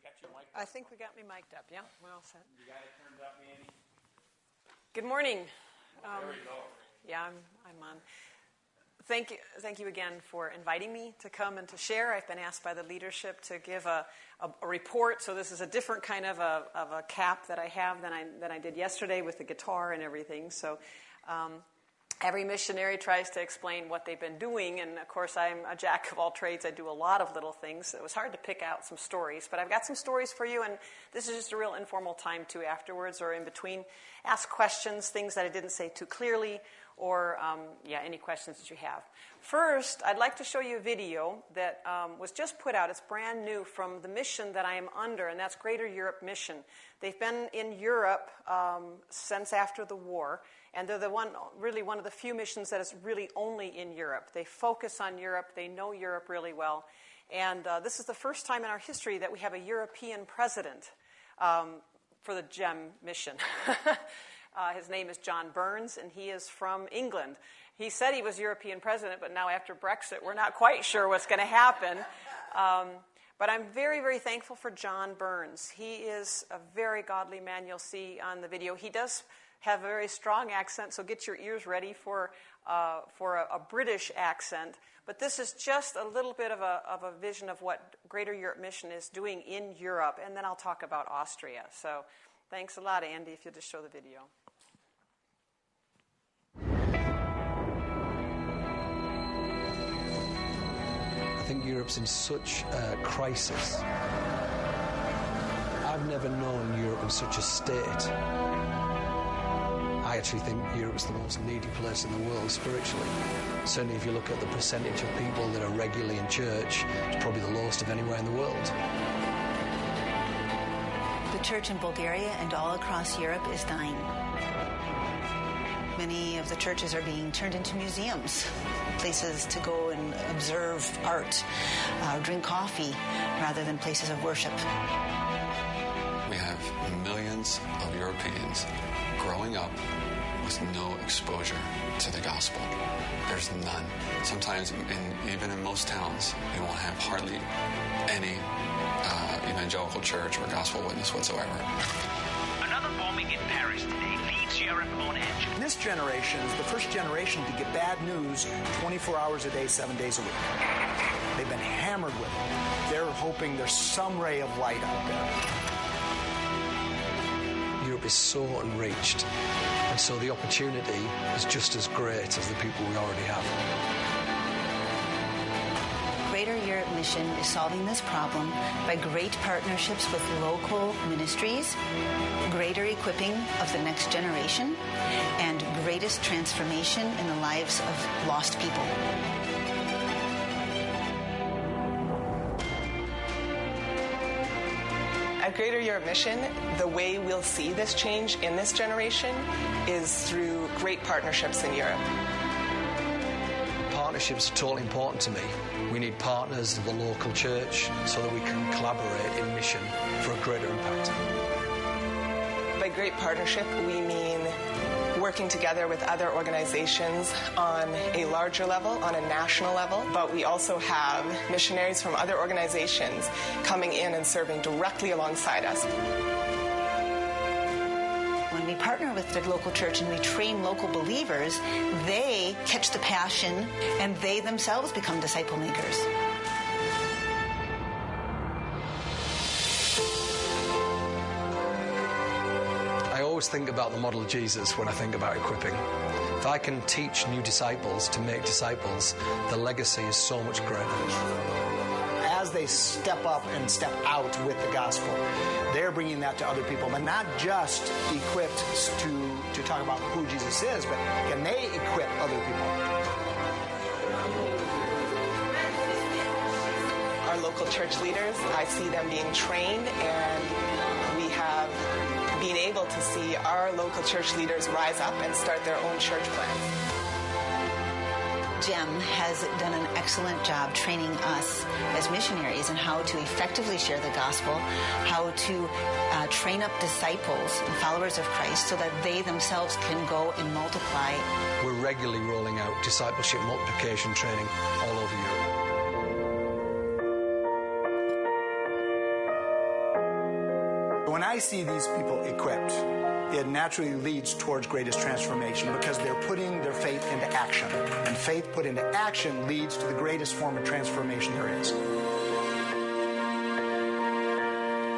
got you mic'd up? I think we got me mic'd up, yeah? We're all set. You got it turned up, Mandy? Good morning. There we go. Yeah, I'm on. Thank you again for inviting me to come and to share. I've been asked by the leadership to give a report, so this is a different kind of a cap that I have than I did yesterday with the guitar and everything. So every missionary tries to explain what they've been doing, and of course I'm a jack of all trades. I do a lot of little things. It was hard to pick out some stories, but I've got some stories for you, and this is just a real informal time too afterwards or in between. Ask questions, things that I didn't say too clearly, or any questions that you have. First, I'd like to show you a video that was just put out. It's brand new from the mission that I am under, and that's Greater Europe Mission. They've been in Europe since after the war, and they're one of the few missions that is really only in Europe. They focus on Europe. They know Europe really well. And this is the first time in our history that we have a European president for the GEM mission. His name is John Burns, and he is from England. He said he was European president, but now after Brexit, we're not quite sure what's going to happen. But I'm very, very thankful for John Burns. He is a very godly man. You'll see on the video. He does have a very strong accent, so get your ears ready for a British accent. But this is just a little bit of a vision of what Greater Europe Mission is doing in Europe, and then I'll talk about Austria. So thanks a lot, Andy, if you'll just show the video. I think Europe's in such a crisis. I've never known Europe in such a state. I actually think Europe's the most needy place in the world spiritually. Certainly if you look at the percentage of people that are regularly in church, it's probably the lowest of anywhere in the world. The church in Bulgaria and all across Europe is dying. Many of the churches are being turned into museums, places to go and observe art, drink coffee, rather than places of worship. We have millions of Europeans growing up with no exposure to the gospel. There's none. Sometimes, even in most towns, you won't have hardly any evangelical church or gospel witness whatsoever. Another bombing in Paris today leaves Europe on edge. This generation is the first generation to get bad news 24 hours a day, 7 days a week. They've been hammered with it. They're hoping there's some ray of light out there. Europe is so unreached, and so the opportunity is just as great as the people we already have. Greater Europe Mission is solving this problem by great partnerships with local ministries, greater equipping of the next generation, and greatest transformation in the lives of lost people. At Greater Europe Mission, the way we'll see this change in this generation is through great partnerships in Europe. Partnerships are totally important to me. We need partners of the local church so that we can collaborate in mission for a greater impact. By great partnership, we mean working together with other organizations on a larger level, on a national level, but we also have missionaries from other organizations coming in and serving directly alongside us. When we partner with the local church and we train local believers, they catch the passion and they themselves become disciple makers. I always think about the model of Jesus when I think about equipping. If I can teach new disciples to make disciples, the legacy is so much greater. As they step up and step out with the gospel, they're bringing that to other people, but not just equipped to talk about who Jesus is, but can they equip other people? Our local church leaders, I see them being trained, and we have been able to see our local church leaders rise up and start their own church plans. GEM has done an excellent job training us as missionaries in how to effectively share the gospel, how to train up disciples and followers of Christ so that they themselves can go and multiply. We're regularly rolling out discipleship multiplication training all over Europe. when I see these people equipped, it naturally leads towards greatest transformation because they're putting their faith into action. And faith put into action leads to the greatest form of transformation there is.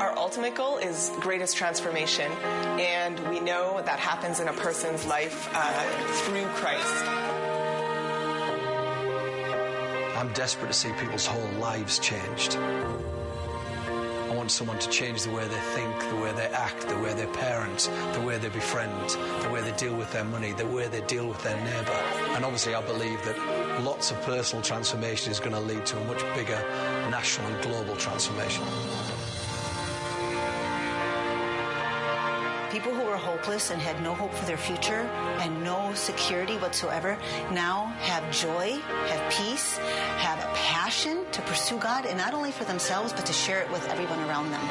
Our ultimate goal is greatest transformation, and we know that happens in a person's life through Christ. I'm desperate to see people's whole lives changed. I want someone to change the way they think, the way they act, the way they parent, the way they befriend, the way they deal with their money, the way they deal with their neighbour. And obviously I believe that lots of personal transformation is going to lead to a much bigger national and global transformation. People who were hopeless and had no hope for their future and no security whatsoever now have joy, have peace, have a passion to pursue God, and not only for themselves, but to share it with everyone around them.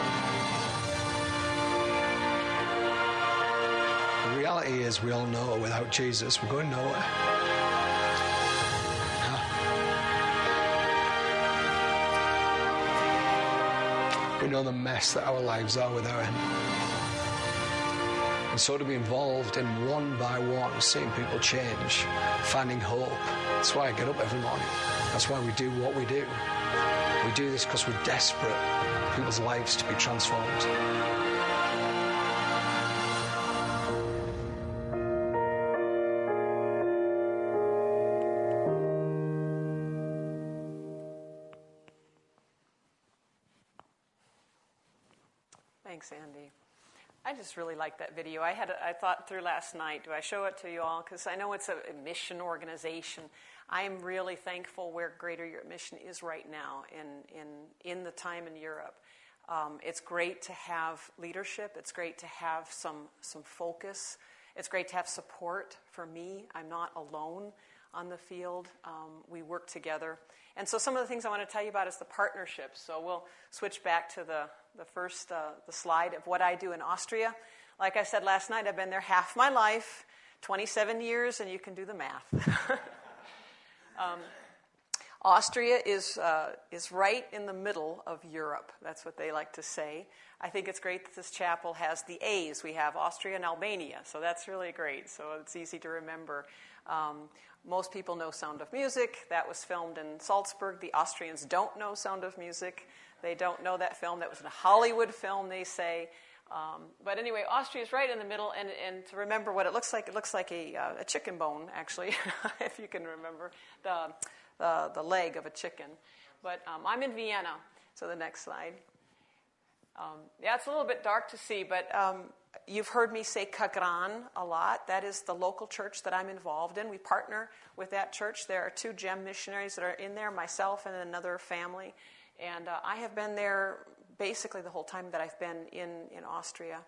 The reality is, we all know without Jesus, we're going nowhere. We know the mess that our lives are without him. And so to be involved in one by one, seeing people change, finding hope. That's why I get up every morning. That's why we do what we do. We do this because we're desperate for people's lives to be transformed. Thanks, Andy. I just really like that video. I thought through last night, do I show it to you all? Because I know it's a mission organization. I am really thankful where Greater Europe Mission is right now in the time in Europe. It's great to have leadership. It's great to have some focus. It's great to have support for me. I'm not alone on the field. We work together. And so some of the things I want to tell you about is the partnerships. So we'll switch back to the first the slide of what I do in Austria. Like I said last night, I've been there half my life, 27 years, and you can do the math. Austria is right in the middle of Europe. That's what they like to say. I think it's great that this chapel has the A's. We have Austria and Albania, so that's really great. So it's easy to remember. Most people know Sound of Music. That was filmed in Salzburg. The Austrians don't know Sound of Music. They don't know that film. That was a Hollywood film, they say. But anyway, Austria is right in the middle. And to remember what it looks like a chicken bone, actually, if you can remember the leg of a chicken. But I'm in Vienna. So the next slide. Yeah, it's a little bit dark to see, but you've heard me say Kagran a lot. That is the local church that I'm involved in. We partner with that church. There are 2 GEM missionaries that are in there, myself and another family. And I have been there basically the whole time that I've been in Austria.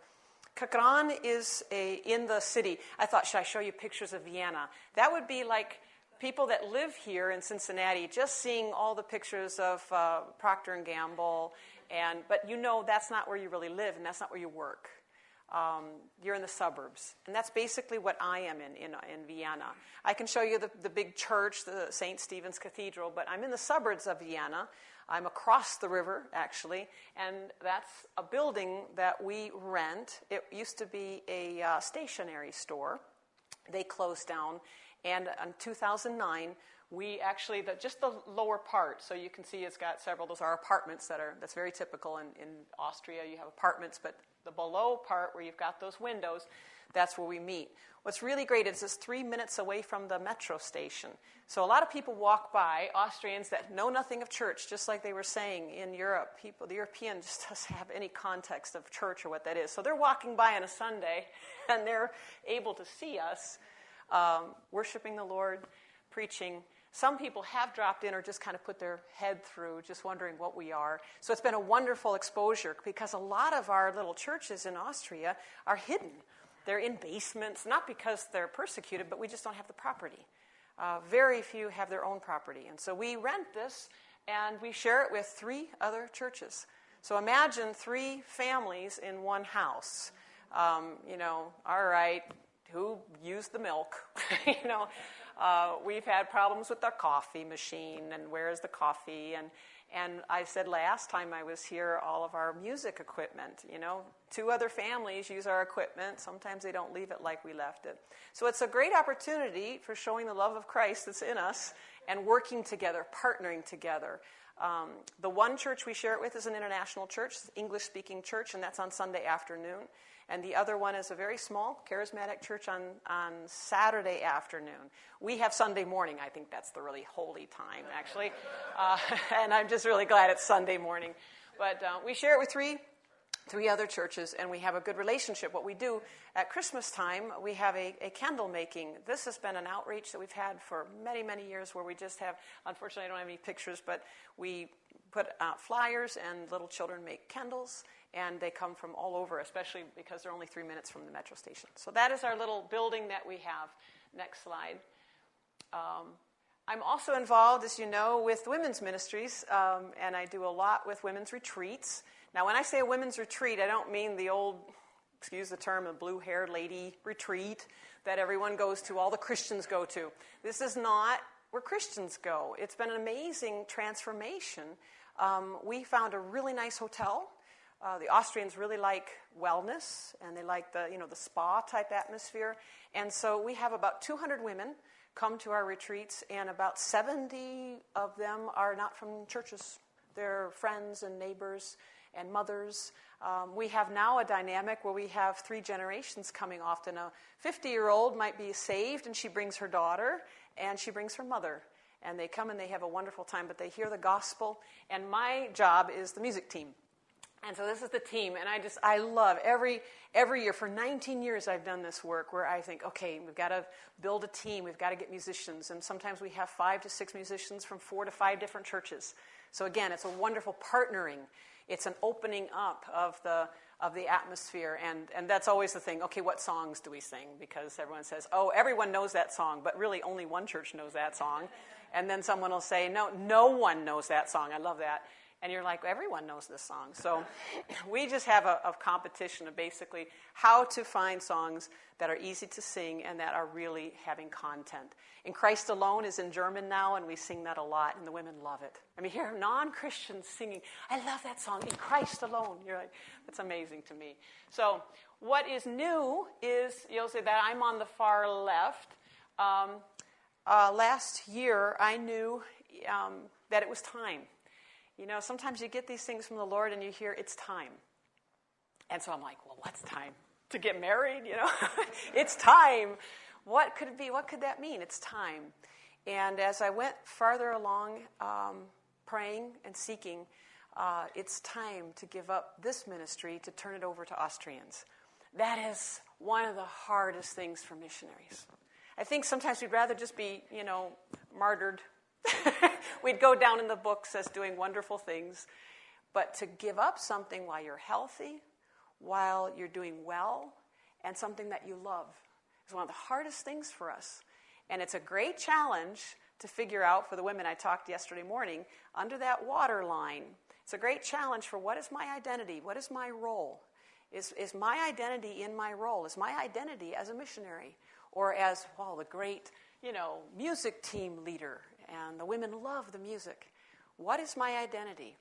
Kagran is in the city. I thought, should I show you pictures of Vienna? That would be like people that live here in Cincinnati, just seeing all the pictures of Procter & Gamble. But you know that's not where you really live, and that's not where you work. You're in the suburbs. And that's basically what I am in Vienna. I can show you the big church, the St. Stephen's Cathedral, but I'm in the suburbs of Vienna. I'm across the river, actually, and that's a building that we rent. It used to be a stationery store. They closed down, and in 2009, we actually, just the lower part, so you can see it's got several, those are apartments that's very typical in Austria. You have apartments, but the below part where you've got those windows, that's where we meet. What's really great is it's 3 minutes away from the metro station. So a lot of people walk by, Austrians that know nothing of church, just like they were saying in Europe. The European just doesn't have any context of church or what that is. So they're walking by on a Sunday, and they're able to see us worshiping the Lord, preaching. Some people have dropped in or just kind of put their head through, just wondering what we are. So it's been a wonderful exposure because a lot of our little churches in Austria are hidden. They're in basements, not because they're persecuted, but we just don't have the property. Very few have their own property. And so we rent this, and we share it with 3 other churches. So imagine 3 families in one house. All right, who used the milk? We've had problems with our coffee machine, and where's the coffee? And I said last time I was here, all of our music equipment, 2 other families use our equipment. Sometimes they don't leave it like we left it. So it's a great opportunity for showing the love of Christ that's in us and working together, partnering together. The one church we share it with is an international church, English-speaking church, and that's on Sunday afternoon. And the other one is a very small charismatic church on Saturday afternoon. We have Sunday morning. I think that's the really holy time, actually. And I'm just really glad it's Sunday morning. But we share it with three other churches, and we have a good relationship. What we do at Christmas time, we have a candle making. This has been an outreach that we've had for many, many years where we just have, unfortunately I don't have any pictures, but we put out flyers and little children make candles, and they come from all over, especially because they're only 3 minutes from the metro station. So that is our little building that we have. Next slide. I'm also involved, as you know, with women's ministries, and I do a lot with women's retreats. Now, when I say a women's retreat, I don't mean the old, excuse the term, a blue-haired lady retreat that everyone goes to, all the Christians go to. This is not where Christians go. It's been an amazing transformation. We found a really nice hotel. The Austrians really like wellness, and they like the spa-type atmosphere. And so we have about 200 women come to our retreats, and about 70 of them are not from churches. They're friends and neighbors and mothers. We have now a dynamic where we have 3 generations coming often. A 50-year-old might be saved, and she brings her daughter, and she brings her mother. And they come and they have a wonderful time, but they hear the gospel. And my job is the music team. And so this is the team, and I love every year. For 19 years I've done this work where I think, okay, we've got to build a team, we've got to get musicians, and sometimes we have 5 to 6 musicians from 4 to 5 different churches. So again, it's a wonderful partnering. It's an opening up of the atmosphere, and that's always the thing. Okay, what songs do we sing? Because everyone says, oh, everyone knows that song, but really only one church knows that song. And then someone will say, no one knows that song. I love that. And you're like, everyone knows this song. So we just have a competition of basically how to find songs that are easy to sing and that are really having content. In Christ Alone is in German now, and we sing that a lot, and the women love it. I mean, here are non-Christians singing, I love that song, In Christ Alone. You're like, that's amazing to me. So what is new is, you'll say that I'm on the far left. Last year, I knew that it was time. Sometimes you get these things from the Lord and you hear, it's time. And so I'm like, well, what's time? To get married, It's time. What could it be? What could that mean? It's time. And as I went farther along, praying and seeking, it's time to give up this ministry to turn it over to Austrians. That is one of the hardest things for missionaries. I think sometimes we'd rather just be, martyred. We'd go down in the books as doing wonderful things. But to give up something while you're healthy, while you're doing well, and something that you love is one of the hardest things for us. And it's a great challenge to figure out for the women I talked yesterday morning under that water line. It's a great challenge for what is my identity? What is my role? Is my identity in my role? Is my identity as a missionary or as, the great, music team leader? And the women love the music. What is my identity?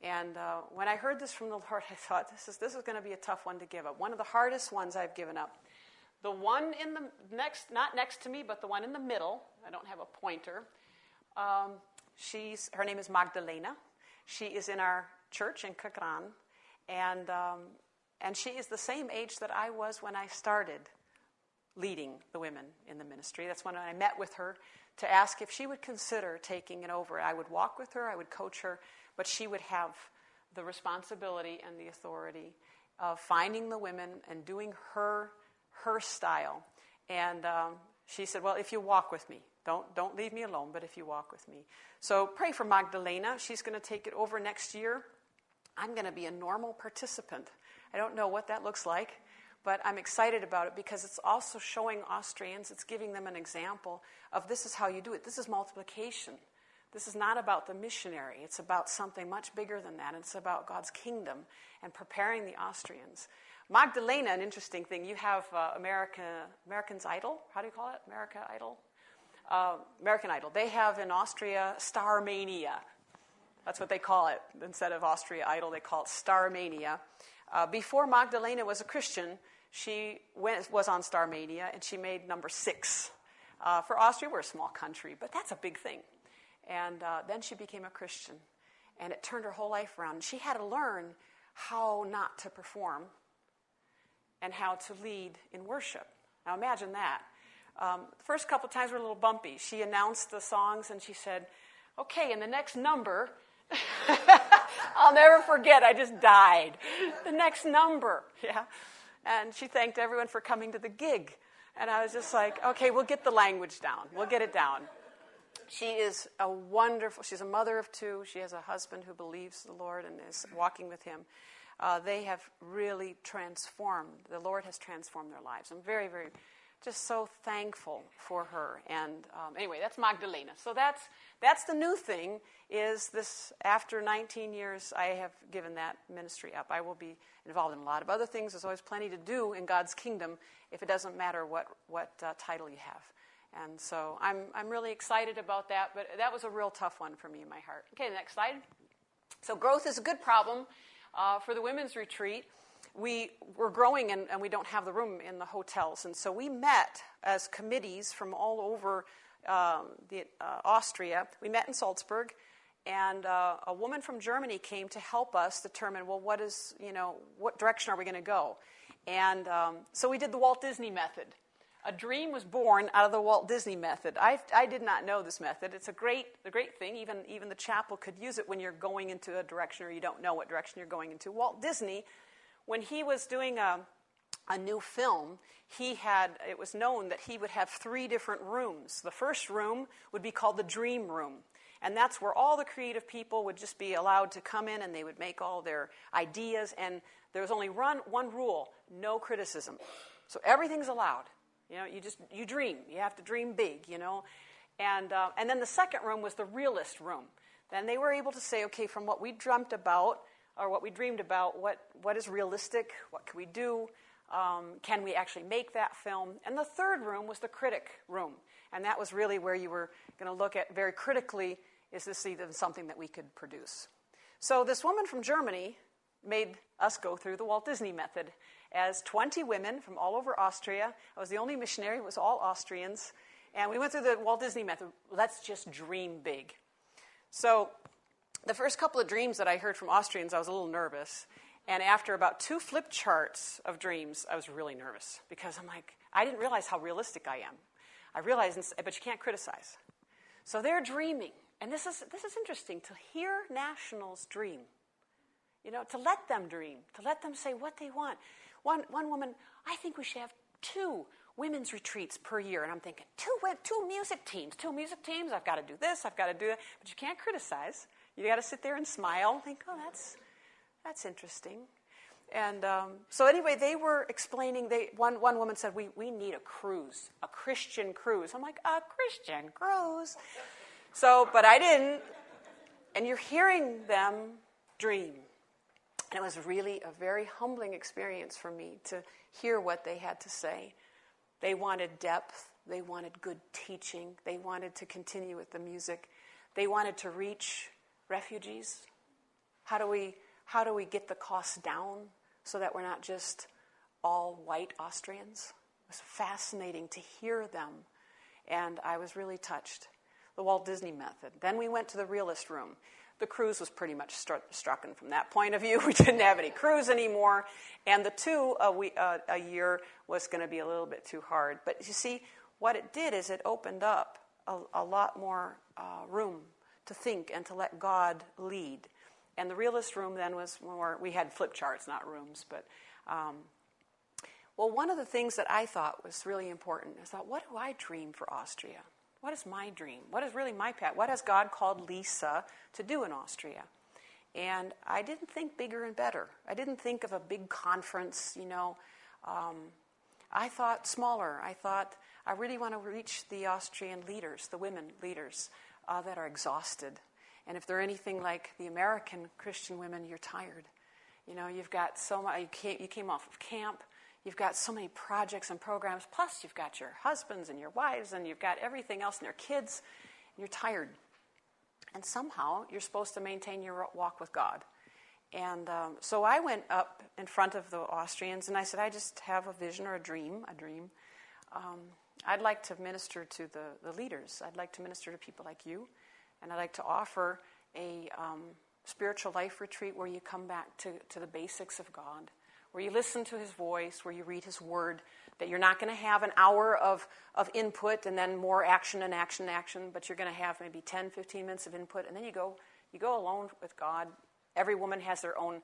And when I heard this from the Lord, I thought, this is going to be a tough one to give up. One of the hardest ones I've given up. The one in the not next to me, but the one in the middle, I don't have a pointer. Her name is Magdalena. She is in our church in Kagran. And she is the same age that I was when I started leading the women in the ministry. That's when I met with her to ask if she would consider taking it over. I would walk with her, I would coach her, but she would have the responsibility and the authority of finding the women and doing her style. And she said, well, if you walk with me, don't leave me alone, but if you walk with me. So pray for Magdalena. She's going to take it over next year. I'm going to be a normal participant. I don't know what that looks like, but I'm excited about it because it's also showing Austrians, it's giving them an example of this is how you do it. This is multiplication. This is not about the missionary. It's about something much bigger than that. It's about God's kingdom and preparing the Austrians. Magdalena, an interesting thing, you have American's Idol. How do you call it? American Idol. They have in Austria Starmania. That's what they call it. Instead of Austria Idol, they call it Starmania. Before Magdalena was a Christian, she was on Starmania, and she made number 6. For Austria, we're a small country, but that's a big thing. And then she became a Christian, and it turned her whole life around. She had to learn how not to perform and how to lead in worship. Now imagine that. The first couple of times were a little bumpy. She announced the songs, and she said, okay, in the next number, I'll never forget, I just died. The next number, yeah. And she thanked everyone for coming to the gig. And I was just like, okay, we'll get the language down. We'll get it down. She is she's a mother of 2. She has a husband who believes the Lord and is walking with him. They have really transformed. The Lord has transformed their lives. I'm very, very, just so thankful for her. And anyway, that's Magdalena. So that's the new thing, is this, after 19 years, I have given that ministry up. I will be involved in a lot of other things. There's always plenty to do in God's kingdom, if it doesn't matter what title you have. And so I'm really excited about that, but that was a real tough one for me in my heart. Okay, the next slide. So growth is a good problem for the women's retreat. We were growing, and we don't have the room in the hotels. And so we met as committees from all over Austria. We met in Salzburg, and a woman from Germany came to help us determine, well, what direction are we going to go? And so we did the Walt Disney method. A dream was born out of the Walt Disney method. I did not know this method. It's a great thing. Even the chapel could use it when you're going into a direction or you don't know what direction you're going into. Walt Disney, when he was doing a new film, it was known that he would have 3 different rooms. The first room would be called the dream room. And that's where all the creative people would just be allowed to come in, and they would make all their ideas. And there was only one rule: no criticism. So everything's allowed. You dream. You have to dream big, And then the second room was the realist room. Then they were able to say, okay, from what we dreamt about, or what we dreamed about, what is realistic? What can we do? Can we actually make that film? And the third room was the critic room. And that was really where you were going to look at very critically, is this even something that we could produce? So this woman from Germany made us go through the Walt Disney method. As 20 women from all over Austria. I was the only missionary. It was all Austrians. And we went through the Walt Disney method. Let's just dream big. So the first couple of dreams that I heard from Austrians, I was a little nervous. And after about 2 flip charts of dreams, I was really nervous. Because I'm like, I didn't realize how realistic I am. I realized, but you can't criticize. So they're dreaming. And this is interesting, to hear nationals dream. To let them dream. To let them say what they want. One woman, I think we should have 2 women's retreats per year. And I'm thinking, 2 music teams. 2 music teams, I've got to do this, I've got to do that. But you can't criticize. You got to sit there and smile and think, oh, that's interesting. And so anyway, they were explaining, one woman said, we need a cruise, a Christian cruise. I'm like, a Christian cruise? So, but I didn't. And you're hearing them dream. And it was really a very humbling experience for me to hear what they had to say. They wanted depth. They wanted good teaching. They wanted to continue with the music. They wanted to reach refugees. How do we get the costs down so that we're not just all white Austrians? It was fascinating to hear them. And I was really touched. The Walt Disney method. Then we went to the realist room. The cruise was pretty much struck from that point of view. We didn't have any cruise anymore. And the 2 a year was going to be a little bit too hard. But you see, what it did is it opened up a lot more room to think and to let God lead. And the realist room then was more, we had flip charts, not rooms. But, one of the things that I thought was really important is that, what do I dream for Austria? What is my dream? What is really my path? What has God called Lisa to do in Austria? And I didn't think bigger and better. I didn't think of a big conference, I thought smaller. I thought, I really want to reach the Austrian leaders, the women leaders that are exhausted. And if they're anything like the American Christian women, you're tired. You've got so much, you came off of camp. You've got so many projects and programs, plus you've got your husbands and your wives, and you've got everything else and your kids, and you're tired. And somehow you're supposed to maintain your walk with God. And so I went up in front of the Austrians and I said, I just have a vision or a dream. I'd like to minister to the leaders. I'd like to minister to people like you. And I'd like to offer a spiritual life retreat where you come back to the basics of God, where you listen to his voice, where you read his word, that you're not going to have an hour of input and then more action, but you're going to have maybe 10, 15 minutes of input, and then you go alone with God. Every woman has their own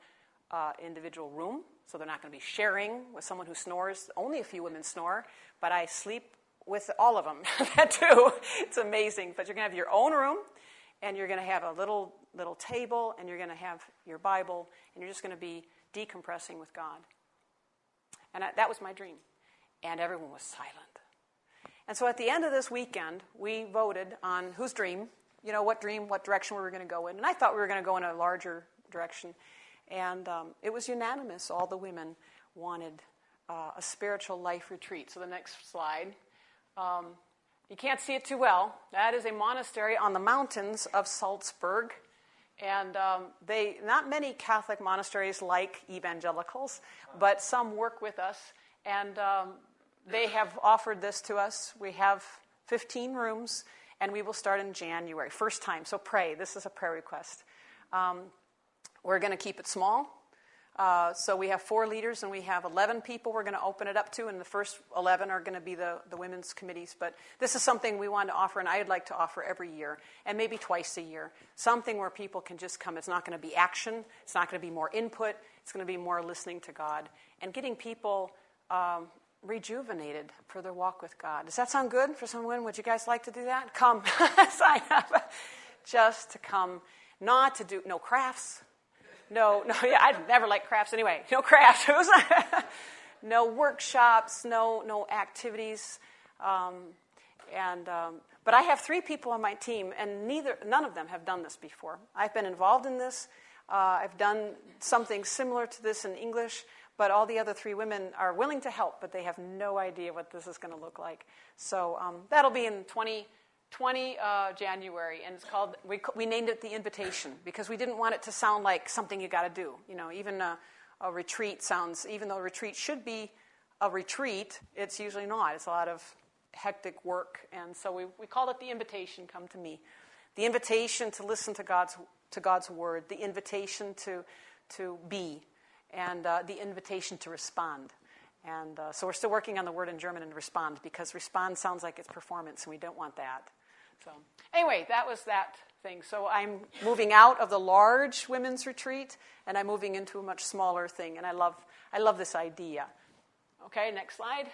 individual room, so they're not going to be sharing with someone who snores. Only a few women snore, but I sleep with all of them. That too. It's amazing. But you're going to have your own room, and you're going to have a little table, and you're going to have your Bible, and you're just going to be decompressing with God. And that was my dream. And everyone was silent. And so at the end of this weekend, we voted on whose dream, what direction we were going to go in. And I thought we were going to go in a larger direction. And it was unanimous. All the women wanted a spiritual life retreat. So the next slide. You can't see it too well. That is a monastery on the mountains of Salzburg. And not many Catholic monasteries like evangelicals, but some work with us. And they have offered this to us. We have 15 rooms, and we will start in January. First time, so pray. This is a prayer request. We're going to keep it small. So we have 4 leaders, and we have 11 people we're going to open it up to, and the first 11 are going to be the women's committees. But this is something we want to offer, and I'd like to offer every year, and maybe twice a year. Something where people can just come. It's not going to be action. It's not going to be more input. It's going to be more listening to God and getting people rejuvenated for their walk with God. Does that sound good for someone? Would you guys like to do that? Come, sign up. Just to come, not to do, no crafts. No, yeah, I'd never liked crafts anyway. No crafts. No workshops, no activities. But I have 3 people on my team, and none of them have done this before. I've been involved in this. I've done something similar to this in English, but all the other 3 women are willing to help, but they have no idea what this is going to look like. So that'll be in 20 January, and it's called, we named it The Invitation, because we didn't want it to sound like something you got to do. Even a retreat sounds, even though a retreat should be a retreat, it's usually not. It's a lot of hectic work, and so we called it The Invitation, come to me. The invitation to listen to God's word, the invitation to be, and the invitation to respond. And so we're still working on the word in German and respond, because respond sounds like it's performance, and we don't want that. So anyway, that was that thing. So I'm moving out of the large women's retreat, and I'm moving into a much smaller thing, and I love this idea. Okay, next slide.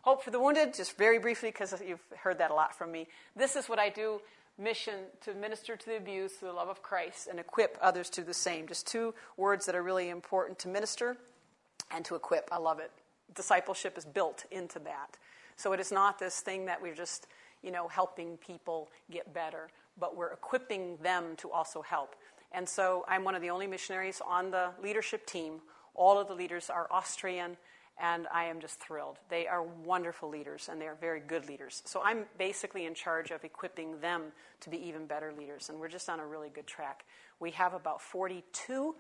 Hope for the Wounded, just very briefly, because you've heard that a lot from me. This is what I do. Mission to minister to the abused through the love of Christ and equip others to the same. Just 2 words that are really important: to minister and to equip. I love it. Discipleship is built into that. So it is not this thing that we're just, helping people get better, but we're equipping them to also help. And so I'm one of the only missionaries on the leadership team. All of the leaders are Austrian, and I am just thrilled. They are wonderful leaders, and they are very good leaders. So I'm basically in charge of equipping them to be even better leaders, and we're just on a really good track. We have about 42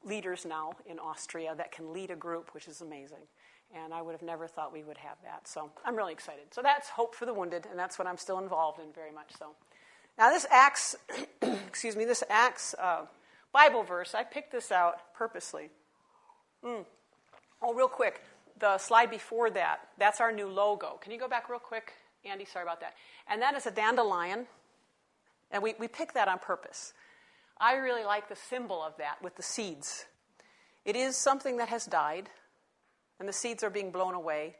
leaders now in Austria that can lead a group, which is amazing. And I would have never thought we would have that. So I'm really excited. So that's Hope for the Wounded, and that's what I'm still involved in very much so. Now this Acts, Bible verse, I picked this out purposely. Oh, real quick. The slide before that, that's our new logo. Can you go back real quick, Andy? Sorry about that. And that is a dandelion, and we picked that on purpose. I really like the symbol of that with the seeds. It is something that has died, and the seeds are being blown away,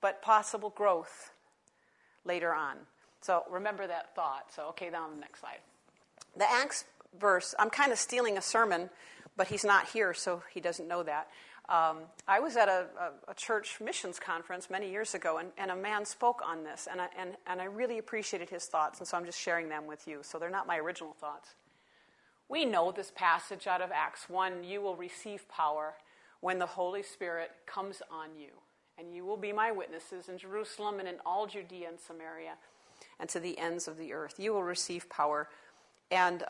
but possible growth later on. So remember that thought. So, okay, now on the next slide. The Acts verse, I'm kind of stealing a sermon, but he's not here, so he doesn't know that. I was at a church missions conference many years ago, and a man spoke on this, and I really appreciated his thoughts, and so I'm just sharing them with you. So they're not my original thoughts. We know this passage out of Acts 1, you will receive power when the Holy Spirit comes on you, and you will be my witnesses in Jerusalem and in all Judea and Samaria and to the ends of the earth. You will receive power. And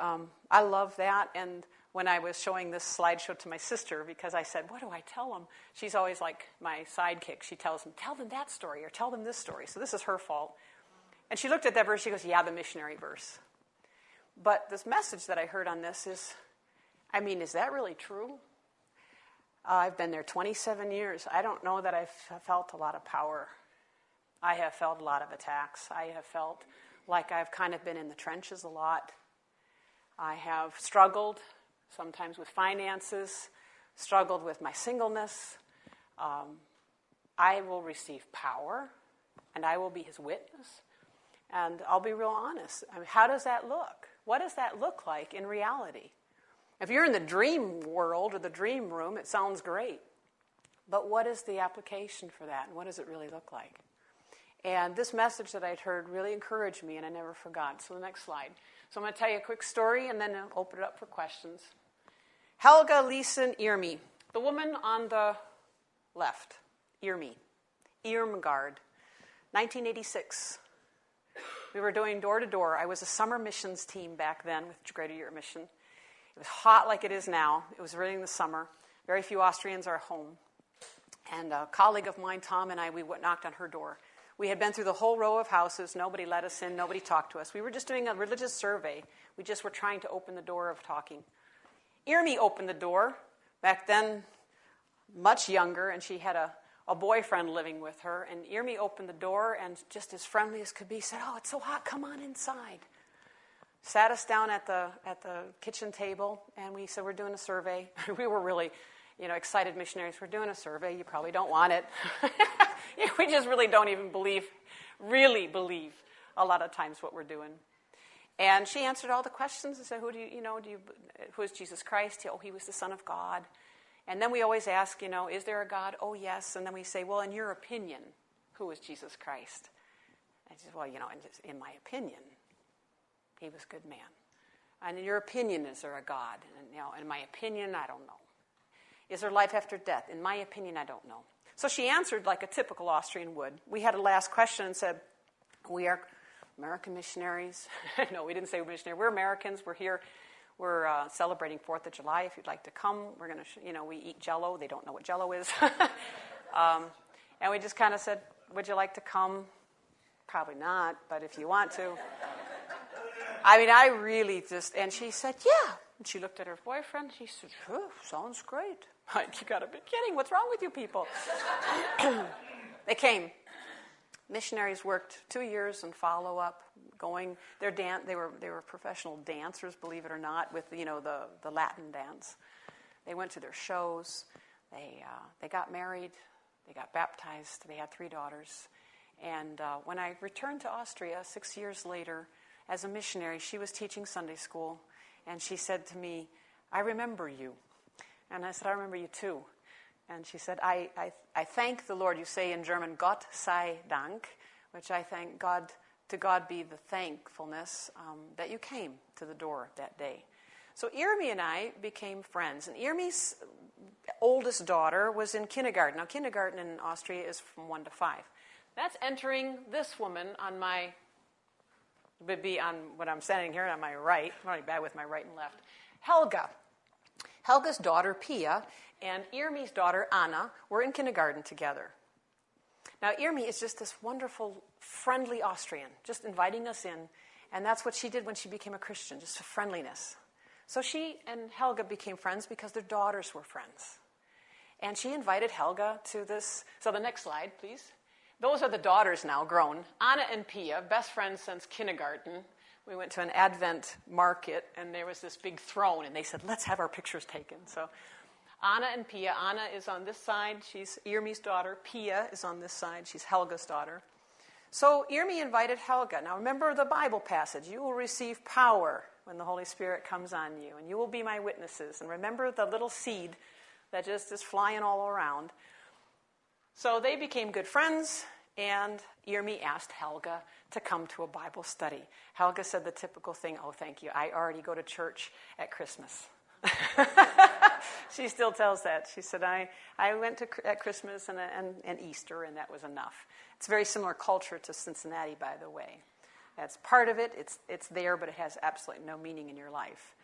I love that. And when I was showing this slideshow to my sister, because I said, what do I tell them? She's always like my sidekick. She tells them, tell them that story or tell them this story. So this is her fault. And she looked at that verse. She goes, yeah, the missionary verse. But this message that I heard on this is, I mean, is that really true? I've been there 27 years. I don't know that I've felt a lot of power. I have felt a lot of attacks. I have felt like I've kind of been in the trenches a lot. I have struggled, sometimes with finances, struggled with my singleness. I will receive power, and I will be his witness. And I'll be real honest. I mean, how does that look? What does that look like in reality? If you're in the dream world or the dream room, it sounds great. But what is the application for that, and what does it really look like? And this message that I'd heard really encouraged me, and I never forgot. So the next slide. So I'm going to tell you a quick story, and then I'll open it up for questions. Helga Leeson Irmi, the woman on the left, Irmi, Irmgard, 1986. We were doing door-to-door. I was a summer missions team back then with Greater Europe Mission. It was hot like it is now. It was really in the summer. Very few Austrians are home. And a colleague of mine, Tom, and I, we knocked on her door. We had been through the whole row of houses. Nobody let us in. Nobody talked to us. We were just doing a religious survey. We just were trying to open the door of talking. Irmi opened the door. Back then, much younger, and she had a boyfriend living with her. And Irmi opened the door, and just as friendly as could be, said, "Oh, it's so hot. Come on inside." Sat us down at the kitchen table, and we said, "We're doing a survey." We were really, excited missionaries. We're doing a survey. You probably don't want it. We just really don't even believe a lot of times what we're doing. And she answered all the questions and said, who is Jesus Christ? Oh, he was the Son of God. And then we always ask, is there a God? Oh, yes. And then we say, well, in your opinion, who is Jesus Christ? And she said, well, in my opinion, he was a good man. And in your opinion, is there a God? And in my opinion, I don't know. Is there life after death? In my opinion, I don't know. So she answered like a typical Austrian would. We had a last question and said, we are American missionaries. No, we didn't say we're missionaries. We're Americans. We're here. We're celebrating 4th of July. If you'd like to come, we're going to, we eat Jell-O. They don't know what Jell-O is. And we just kind of said, would you like to come? Probably not, but if you want to. I really just, and she said, yeah. And she looked at her boyfriend. She said, sounds great. You got to be kidding. What's wrong with you people? They came. Missionaries worked 2 years in follow-up, going. They were professional dancers, believe it or not, with the Latin dance. They went to their shows. They got married. They got baptized. They had 3 daughters. And when I returned to Austria 6 years later, as a missionary, she was teaching Sunday school, and she said to me, "I remember you." And I said, "I remember you too." And she said, I thank the Lord. You say in German, Gott sei Dank, which I thank God, to God be the thankfulness that you came to the door that day. So Irmi and I became friends. And Irmi's oldest daughter was in kindergarten. Now, kindergarten in Austria is from 1 to 5. That's entering this woman would be on when I'm standing here on my right. I'm really bad with my right and left. Helga. Helga's daughter, Pia, and Irmi's daughter, Anna, were in kindergarten together. Now, Irmi is just this wonderful, friendly Austrian, just inviting us in, and that's what she did when she became a Christian, just a friendliness. So she and Helga became friends because their daughters were friends. And she invited Helga to this. So the next slide, please. Those are the daughters now, grown. Anna and Pia, best friends since kindergarten. We went to an Advent market, and there was this big throne, and they said, let's have our pictures taken. So Anna and Pia. Anna is on this side. She's Irmi's daughter. Pia is on this side. She's Helga's daughter. So Irmi invited Helga. Now remember the Bible passage. You will receive power when the Holy Spirit comes on you, and you will be my witnesses. And remember the little seed that just is flying all around. So they became good friends, and Irmi asked Helga to come to a Bible study. Helga said the typical thing, "Oh, thank you. I already go to church at Christmas." She still tells that. She said, I went at Christmas and Easter, and that was enough. It's a very similar culture to Cincinnati, by the way. That's part of it. It's there, but it has absolutely no meaning in your life.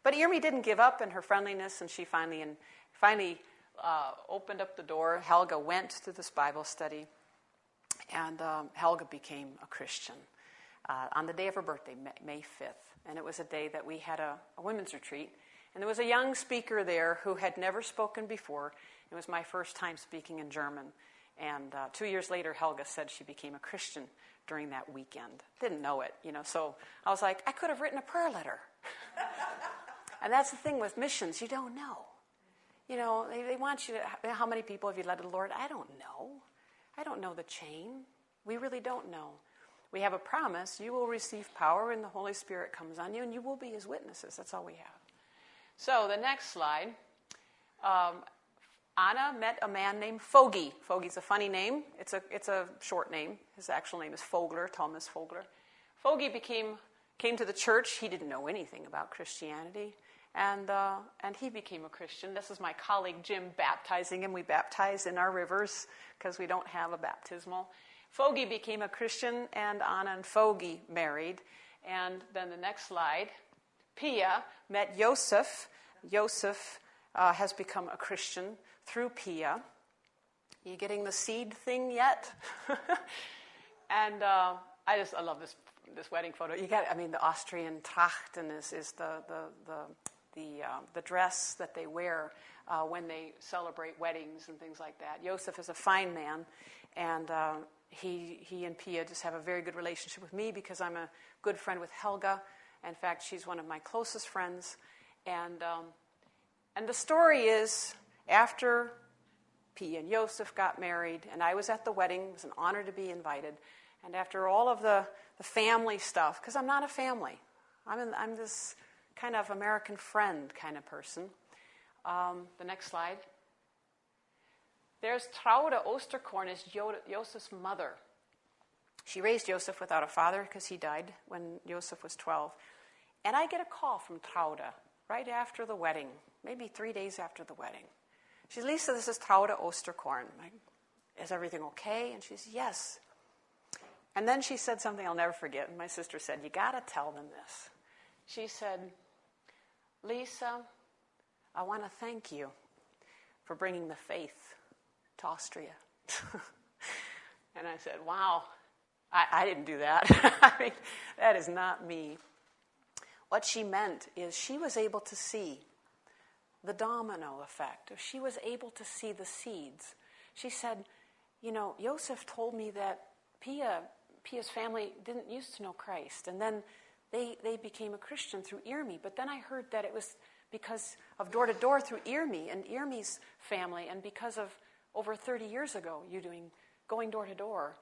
But Irmi didn't give up in her friendliness, and she finally opened up the door. Helga went to this Bible study, and Helga became a Christian on the day of her birthday, May 5th. And it was a day that we had a women's retreat. And there was a young speaker there who had never spoken before. It was my first time speaking in German. And 2 years later, Helga said she became a Christian during that weekend. Didn't know it, so I was like, I could have written a prayer letter. And that's the thing with missions, you don't know. They want you to, how many people have you led to the Lord? I don't know. I don't know the chain. We really don't know. We have a promise. You will receive power and the Holy Spirit comes on you and you will be his witnesses. That's all we have. So the next slide. Anna met a man named Fogi. Fogi's a funny name. It's a short name. His actual name is Fogler, Thomas Fogler. Fogi came to the church. He didn't know anything about Christianity. And he became a Christian. This is my colleague Jim baptizing him. We baptize in our rivers because we don't have a baptismal. Fogi became a Christian, and Anna and Fogi married. And then the next slide, Pia met Joseph. Joseph has become a Christian through Pia. You getting the seed thing yet? And I love this wedding photo. The Austrian Trachten is the dress that they wear when they celebrate weddings and things like that. Joseph is a fine man, and he and Pia just have a very good relationship with me because I'm a good friend with Helga. In fact, she's one of my closest friends. And the story is, after Pia and Joseph got married, and I was at the wedding, it was an honor to be invited, and after all of the family stuff, because I'm not a family, I'm this kind of American friend kind of person. The next slide. There's Traude Osterkorn, is Joseph's mother. She raised Joseph without a father because he died when Joseph was 12. And I get a call from Traude right after the wedding, maybe 3 days after the wedding. She says, Lisa, this is Traude Osterkorn. Is everything okay? And she says, yes. And then she said something I'll never forget. And my sister said, you got to tell them this. She said, Lisa, I want to thank you for bringing the faith to Austria. And I said, wow, I didn't do that. That is not me. What she meant is she was able to see the domino effect. She was able to see the seeds. She said, Joseph told me that Pia's family didn't used to know Christ, and then they became a Christian through Irmi. But then I heard that it was because of door to door through Irmi and Irmi's family, and because of over 30 years ago, going door to door,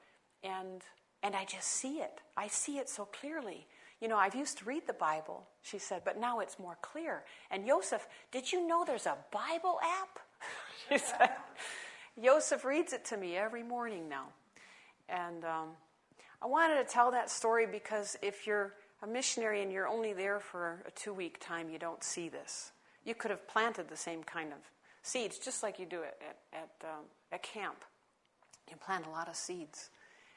and I just see it. I see it so clearly. I've used to read the Bible, she said, but now it's more clear. And Joseph, did you know there's a Bible app? She said, Joseph reads it to me every morning now. And I wanted to tell that story because if you're a missionary and you're only there for a 2-week time, you don't see this. You could have planted the same kind of seeds, just like you do at camp. You plant a lot of seeds.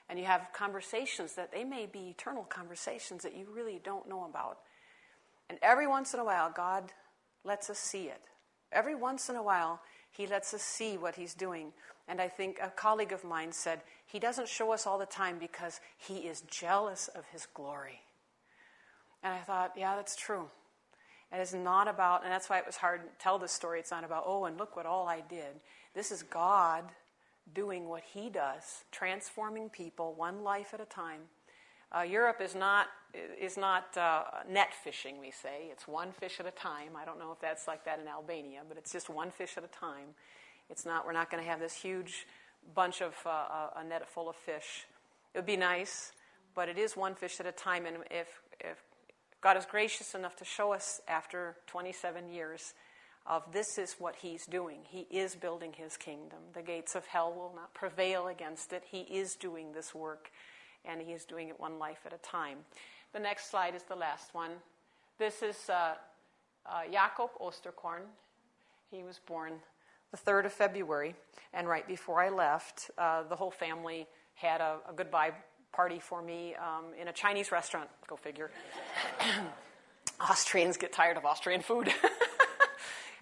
And you have conversations that they may be eternal conversations that you really don't know about. And every once in a while, God lets us see it. Every once in a while, he lets us see what he's doing. And I think a colleague of mine said, he doesn't show us all the time because he is jealous of his glory. And I thought, yeah, that's true. It is not about, and that's why it was hard to tell this story. It's not about, and look what all I did. This is God doing what he does, transforming people one life at a time. Europe is not net fishing, we say. It's one fish at a time. I don't know if that's like that in Albania, but it's just one fish at a time. It's not. We're not going to have this huge bunch of a net full of fish. It would be nice, but it is one fish at a time. And if God is gracious enough to show us after 27 years of this is what he's doing. He is building his kingdom. The gates of hell will not prevail against it. He is doing this work, and he is doing it one life at a time. The next slide is the last one. This is Jakob Osterkorn. He was born the 3rd of February, and right before I left, the whole family had a goodbye party for me in a Chinese restaurant. Go figure. Austrians get tired of Austrian food.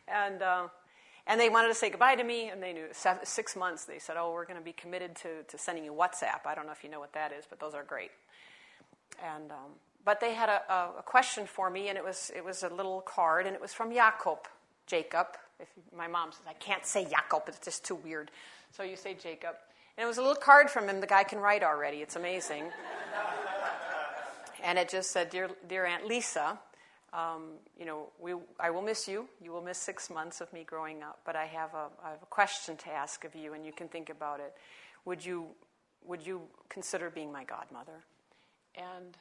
And they wanted to say goodbye to me, and they knew 6 months. They said, we're going to be committed to sending you WhatsApp. I don't know if you know what that is, but those are great. And but they had a question for me, and it was a little card, and it was from Jacob. My mom says, I can't say Jacob, it's just too weird. So you say Jacob. And it was a little card from him. The guy can write already. It's amazing. And it just said, Dear Aunt Lisa, I will miss you. You will miss 6 months of me growing up. But I have a question to ask of you, and you can think about it. Would you consider being my godmother? And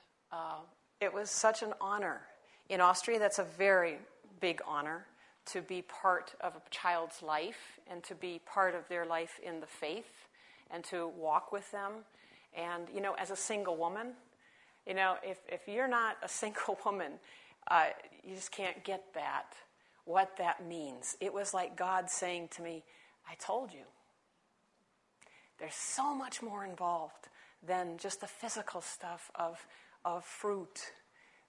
it was such an honor. In Austria, that's a very big honor to be part of a child's life and to be part of their life in the faith and to walk with them. And, as a single woman, if you're not a single woman, you just can't get what that means. It was like God saying to me, I told you. There's so much more involved than just the physical stuff of fruit.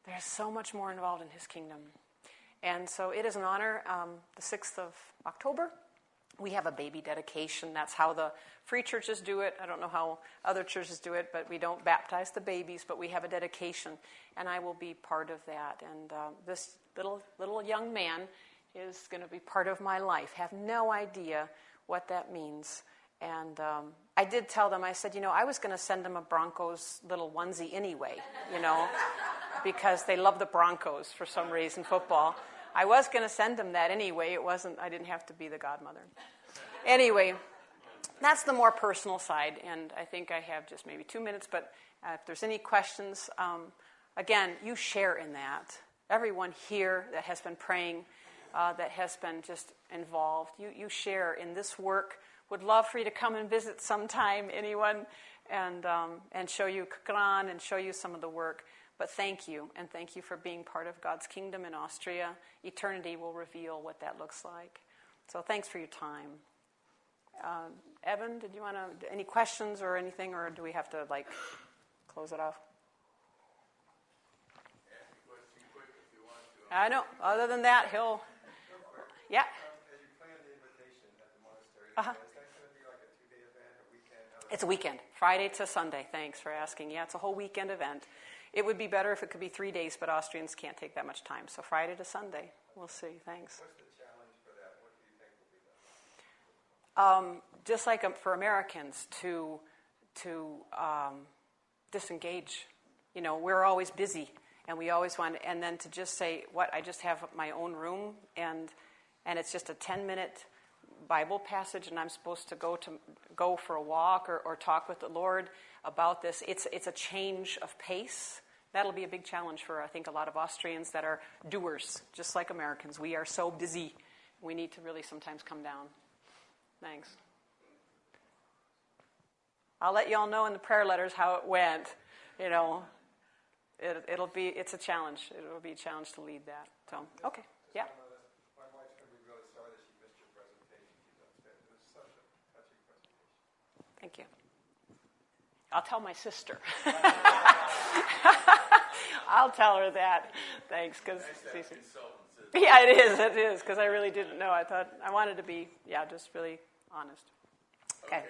There's so much more involved in His kingdom. And so it is an honor. The 6th of October, we have a baby dedication. That's how the free churches do it. I don't know how other churches do it, but we don't baptize the babies, but we have a dedication, and I will be part of that. And this little young man is going to be part of my life. Have no idea what that means. And I did tell them, I said, I was going to send them a Broncos little onesie anyway, because they love the Broncos for some reason, football. I was going to send them that anyway. I didn't have to be the godmother. Anyway, that's the more personal side, and I think I have just maybe 2 minutes, but if there's any questions, again, you share in that. Everyone here that has been praying, that has been just involved, you share in this work. Would love for you to come and visit sometime, anyone, and show you Kukran and show you some of the work. But thank you, and thank you for being part of God's kingdom in Austria. Eternity will reveal what that looks like. So thanks for your time. Evan, did you want to, any questions or anything, or do we have to, close it off? Ask a question quick if you want to. I know. Other than that, he'll, yeah. As you plan the invitation at the monastery, is that going to be like a 2-day event, a weekend? It's a weekend, Friday to Sunday. Thanks for asking. Yeah, it's a whole weekend event. It would be better if it could be 3 days, but Austrians can't take that much time. So Friday to Sunday. We'll see. Thanks. What's the challenge for that? What do you think will be done? Just like for Americans to disengage. We're always busy, and we always want, and then to just say, I just have my own room, and it's just a 10-minute Bible passage, and I'm supposed to go for a walk or talk with the Lord about this. It's a change of pace. That'll be a big challenge for, I think, a lot of Austrians that are doers, just like Americans. We are so busy. We need to really sometimes come down. Thanks. I'll let you all know in the prayer letters how it went. It's a challenge. It'll be a challenge to lead that. So, okay. Yeah. My wife's going to be really sorry that she missed your presentation. She's upset. It was such a touching presentation. Thank you. I'll tell my sister. I'll tell her that. Thanks. Yeah, it is, because I really didn't know. I thought I wanted to be, just really honest. Okay.